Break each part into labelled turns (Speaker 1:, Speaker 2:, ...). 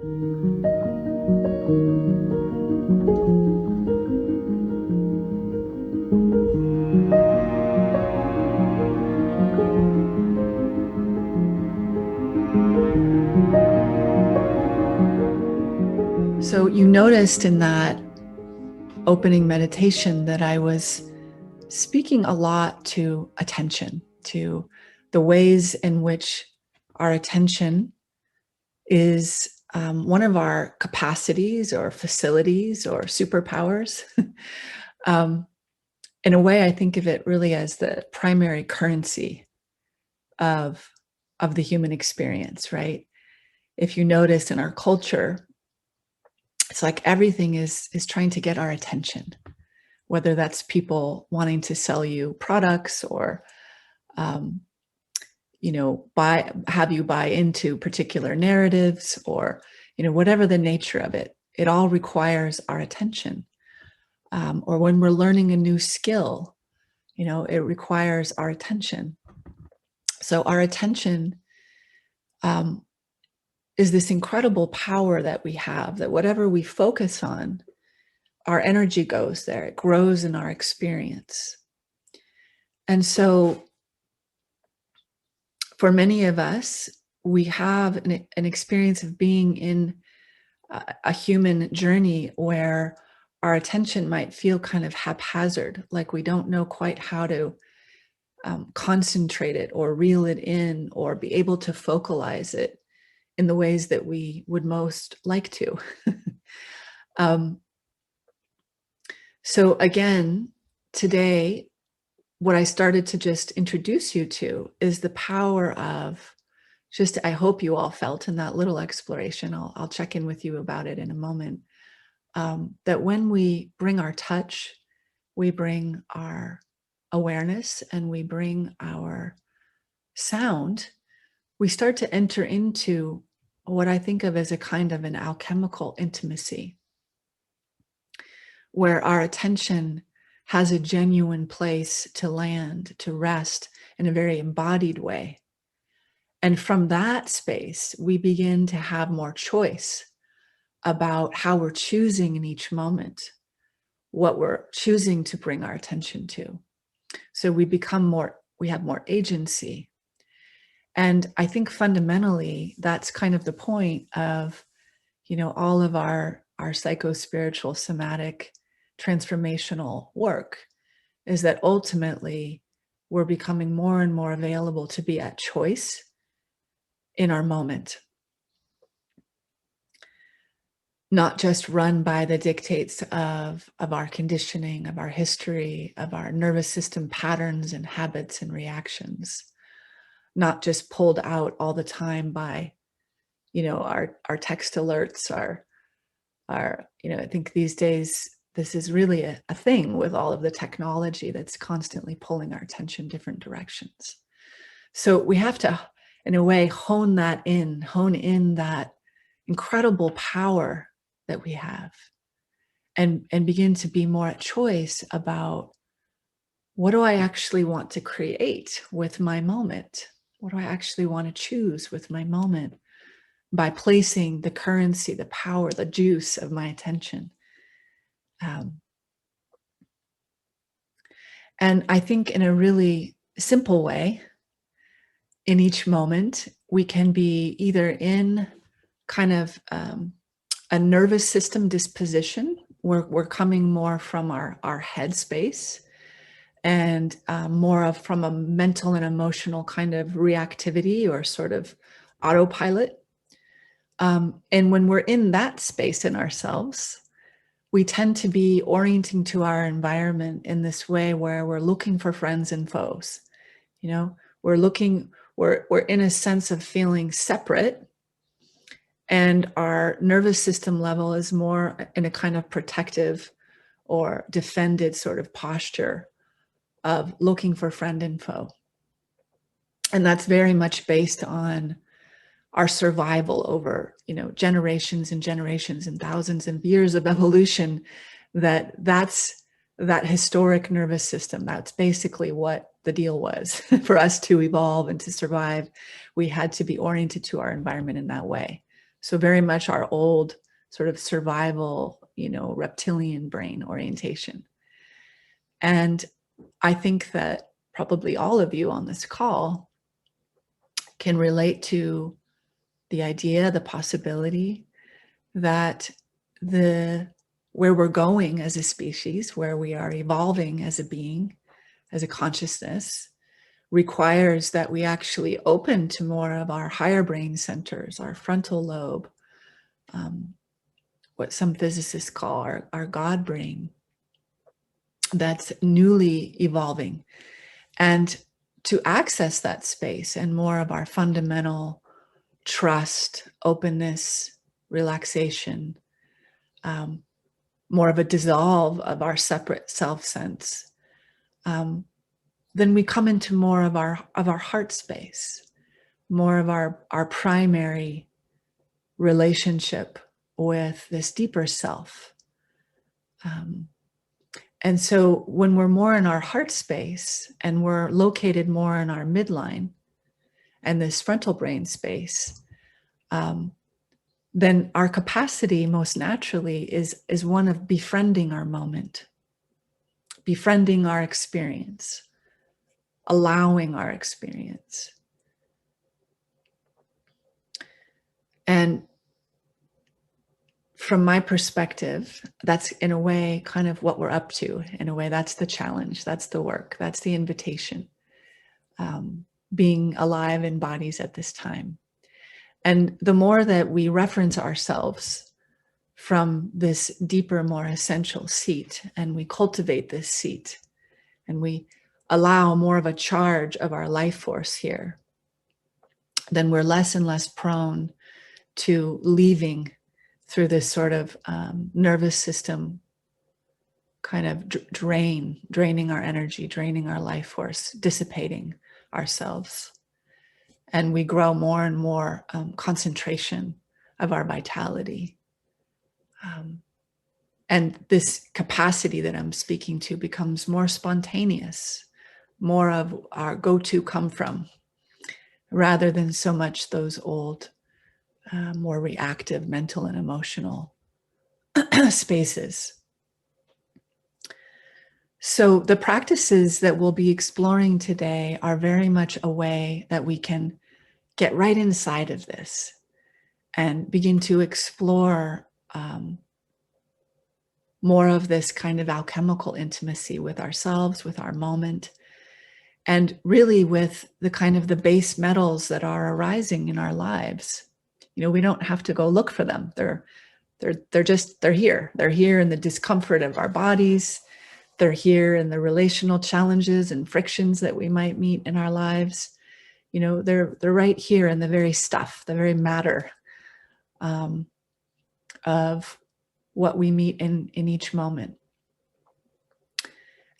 Speaker 1: So you noticed in that opening meditation that I was speaking a lot to attention, to the ways in which our attention is one of our capacities or facilities or superpowers. um, in a way, I think of it really as the primary currency of, of the human experience, right? If you notice in our culture, it's like everything is trying to get our attention, whether that's people wanting to sell you products or um, have you buy into particular narratives, or whatever the nature of it. It all requires our attention. Or when we're learning a new skill, it requires our attention. So our attention um, is this incredible power that we have, that whatever we focus on, our energy goes there. It grows in our experience. And so for many of us, we have an experience of being in a human journey where our attention might feel kind of haphazard, like we don't know quite how to concentrate it or reel it in or be able to focalize it in the ways that we would most like to. um, so again, today, what I started to just introduce you to is the power of just, I hope you all felt in that little exploration, I'll check in with you about it in a moment, that when we bring our touch, we bring our awareness and we bring our sound, we start to enter into what I think of as a kind of an alchemical intimacy, where our attention has a genuine place to land, to rest in a very embodied way. And from that space, we begin to have more choice about how we're choosing in each moment, what we're choosing to bring our attention to. So we have more agency. And I think fundamentally, that's kind of the point of, all of our psycho-spiritual, somatic, transformational work, is that ultimately we're becoming more and more available to be at choice in our moment, not just run by the dictates of our conditioning, of our history, of our nervous system patterns and habits and reactions, not just pulled out all the time by, our text alerts, our, I think these days, this is really a thing with all of the technology that's constantly pulling our attention different directions. So we have to, in a way, hone in that incredible power that we have, and begin to be more at choice about, what do I actually want to create with my moment? What do I actually want to choose with my moment by placing the currency, the power, the juice of my attention? And I think in a really simple way, in each moment, we can be either in kind of a nervous system disposition, where we're coming more from our head space, and from a mental and emotional kind of reactivity or sort of autopilot. And when we're in that space in ourselves, we tend to be orienting to our environment in this way where we're looking for friends and foes. We're in a sense of feeling separate, and our nervous system level is more in a kind of protective or defended sort of posture of looking for friend and foe. And that's very much based on our survival over, generations and generations and thousands of years of evolution. That's that historic nervous system. That's basically what the deal was. For us to evolve and to survive, we had to be oriented to our environment in that way. So very much our old sort of survival, reptilian brain orientation. And I think that probably all of you on this call can relate to the idea, the possibility that where we're going as a species, where we are evolving as a being, as a consciousness, requires that we actually open to more of our higher brain centers, our frontal lobe, what some physicists call our God brain, that's newly evolving. And to access that space and more of our fundamental trust, openness, relaxation, more of a dissolve of our separate self sense, then we come into more of our heart space, more of our primary relationship with this deeper self. And so when we're more in our heart space and we're located more in our midline and this frontal brain space, then our capacity most naturally is one of befriending our moment, befriending our experience, allowing our experience. And from my perspective, that's in a way kind of what we're up to. In a way, that's the challenge, that's the work, that's the invitation, being alive in bodies at this time. And the more that we reference ourselves from this deeper, more essential seat, and we cultivate this seat, and we allow more of a charge of our life force here, then we're less and less prone to leaving through this sort of nervous system kind of draining our energy, draining our life force, dissipating ourselves. And we grow more and more concentration of our vitality. And this capacity that I'm speaking to becomes more spontaneous, more of our go-to come from, rather than so much those old, more reactive mental and emotional spaces. So the practices that we'll be exploring today are very much a way that we can get right inside of this and begin to explore more of this kind of alchemical intimacy with ourselves, with our moment, and really with the kind of the base metals that are arising in our lives. We don't have to go look for them. They're here. They're here in the discomfort of our bodies. They're here in the relational challenges and frictions that we might meet in our lives. They're right here in the very stuff, the very matter of what we meet in each moment.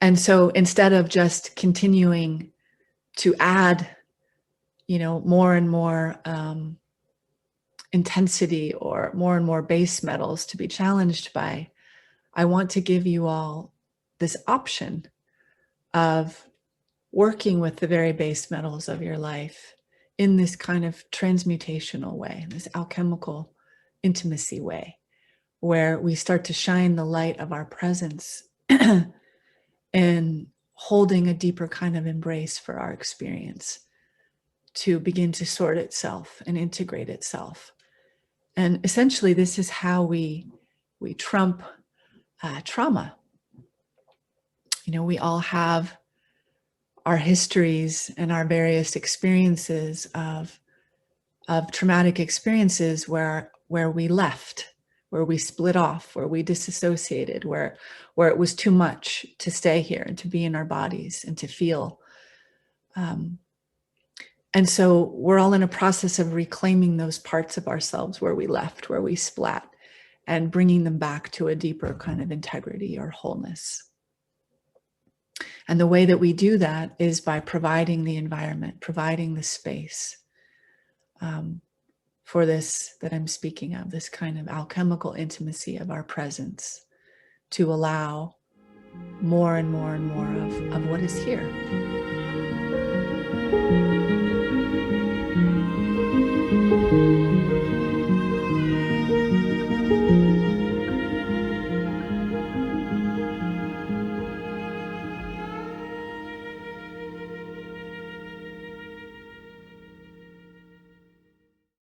Speaker 1: And so instead of just continuing to add, more and more intensity or more and more base metals to be challenged by, I want to give you all this option of working with the very base metals of your life in this kind of transmutational way, this alchemical intimacy way, where we start to shine the light of our presence and holding a deeper kind of embrace for our experience to begin to sort itself and integrate itself. And essentially, this is how we trump trauma. We all have our histories and our various experiences of traumatic experiences where we left, where we split off, where we disassociated, where it was too much to stay here and to be in our bodies and to feel. And so we're all in a process of reclaiming those parts of ourselves where we left, where we splat, and bringing them back to a deeper kind of integrity or wholeness. And the way that we do that is by providing the environment, providing the space for this that I'm speaking of, this kind of alchemical intimacy of our presence, to allow more and more and more of what is here.